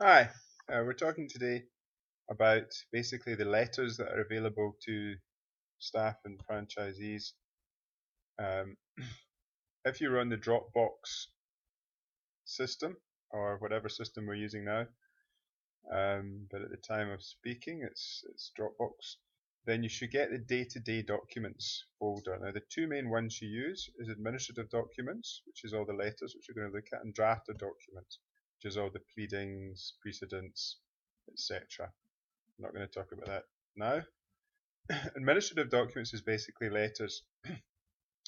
Hi, we're talking today about basically the letters that are available to staff and franchisees. Um, if you run the Dropbox system or whatever system we're using now, but at the time of speaking it's Dropbox, then you should get the day-to-day documents folder. Now the two main ones you use is administrative documents, which is all the letters which we're going to look at, and drafted documents, which is all the pleadings, precedents, etc. I'm not going to talk about that now. Administrative documents is basically letters.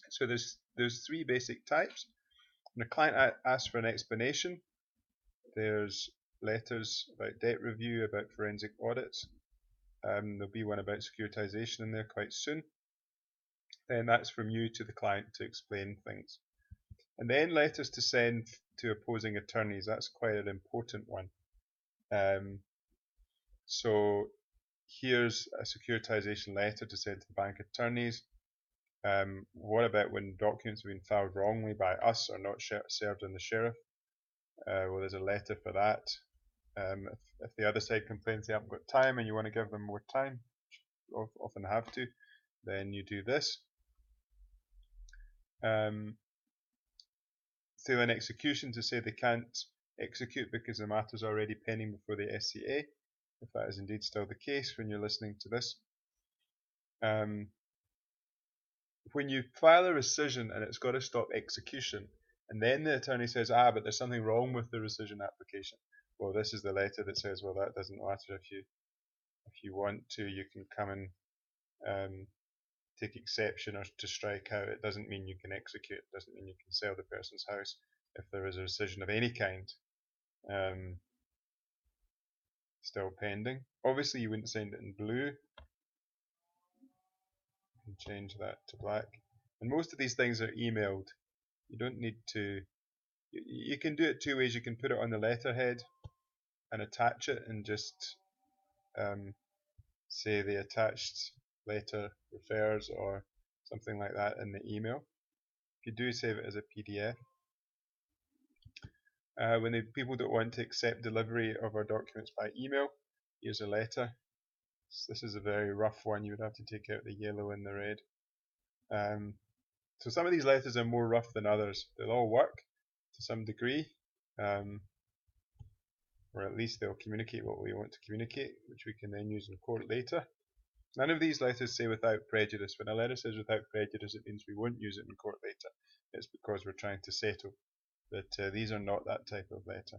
So there's three basic types. When a client asks for an explanation, there's letters about debt review, about forensic audits. There'll be one about securitization in there quite soon. Then that's from you to the client to explain things. And then letters to send to opposing attorneys. That's quite an important one. So here's a securitization letter to send to the bank attorneys. What about when documents have been filed wrongly by us or not served on the sheriff? Well, there's a letter for that. If the other side complains they haven't got time and you want to give them more time, which you often have to, then you do this. Sale and execution to say they can't execute because the matter's already pending before the SCA, if that is indeed still the case when you're listening to this. When you file a rescission and it's got to stop execution, and then the attorney says, but there's something wrong with the rescission application. Well, this is the letter that says, well, that doesn't matter. If you want to, you can come and take exception or to strike out. It doesn't mean you can execute. It doesn't mean you can sell the person's house if there is a rescission of any kind still pending. Obviously, you wouldn't send it in blue. And change that to black. And most of these things are emailed. You don't need to. You can do it two ways. You can put it on the letterhead and attach it and just say the attached letter refers or something like that in the email. If you do save it as a PDF. When the people don't want to accept delivery of our documents by email, here's a letter. This is a very rough one. You would have to take out the yellow and the red. So some of these letters are more rough than others. They'll all work to some degree. Or at least they'll communicate what we want to communicate, which we can then use in court later. None of these letters say without prejudice. When a letter says without prejudice, it means we won't use it in court later. It's because we're trying to settle. But these are not that type of letter.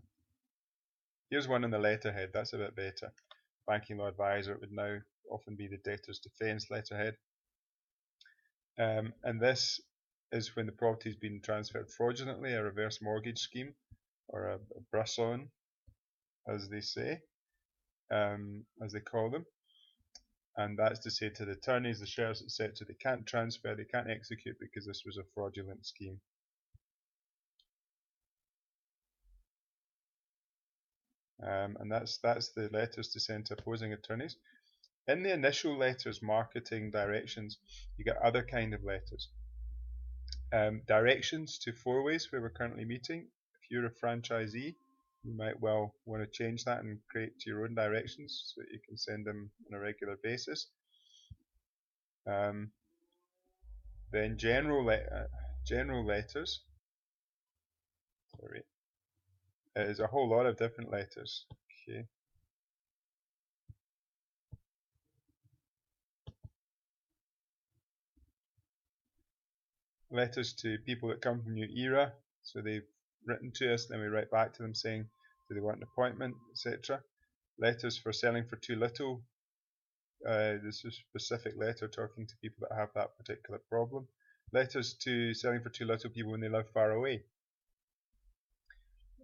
Here's one in the letterhead. That's a bit better. Banking law advisor, it would now often be the debtor's defence letterhead. And this is when the property has been transferred fraudulently, a reverse mortgage scheme, or a brus-on, as they say, as they call them. And that's to say to the attorneys, the sheriffs, etc., they can't transfer, they can't execute because this was a fraudulent scheme. And that's the letters to send to opposing attorneys. In the initial letters, marketing directions, you get other kind of letters. Directions to four-ways where we're currently meeting. If you're a franchisee, you might well want to change that and create your own directions so that you can send them on a regular basis. Then general letters. Sorry, there's a whole lot of different letters. Okay. Letters to people that come from New Era, so they've written to us, then we write back to them saying do they want an appointment, etc. Letters for selling for too little. This is a specific letter talking to people that have that particular problem. Letters to selling for too little people when they live far away.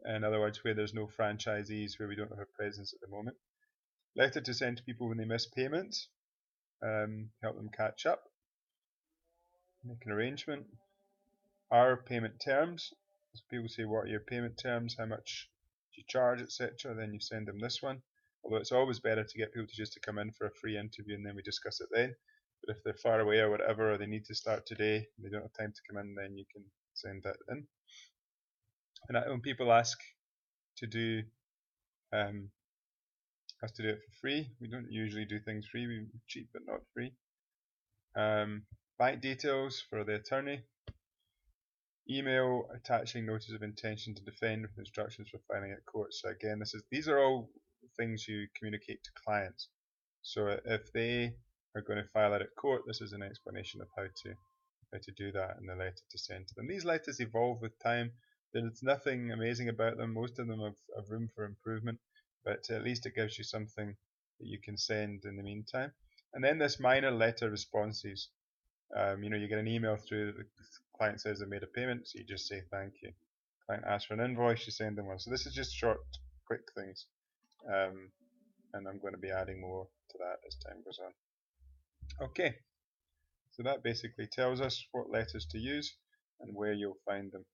In other words, where there's no franchisees, where we don't have a presence at the moment. Letter to send to people when they miss payments, help them catch up, make an arrangement. Our payment terms, so people say what are your payment terms, how much do you charge, etc. Then you send them this one. Although it's always better to get people to come in for a free interview and then we discuss it then. But if they're far away or whatever, or they need to start today, and they don't have time to come in, then you can send that in. And when people ask to do has to do it for free. We don't usually do things free, we cheap but not free. Bank details for the attorney. Email attaching notice of intention to defend with instructions for filing at court. So again, these are all things you communicate to clients. So if they are going to file it at court, this is an explanation of how to do that in the letter to send to them. These letters evolve with time. There's nothing amazing about them. Most of them have room for improvement, but at least it gives you something that you can send in the meantime. And then this minor letter responses. You get an email through, the client says they made a payment, so you just say thank you. Client asks for an invoice, you send them one. So this is just short, quick things. And I'm going to be adding more to that as time goes on. Okay, so that basically tells us what letters to use and where you'll find them.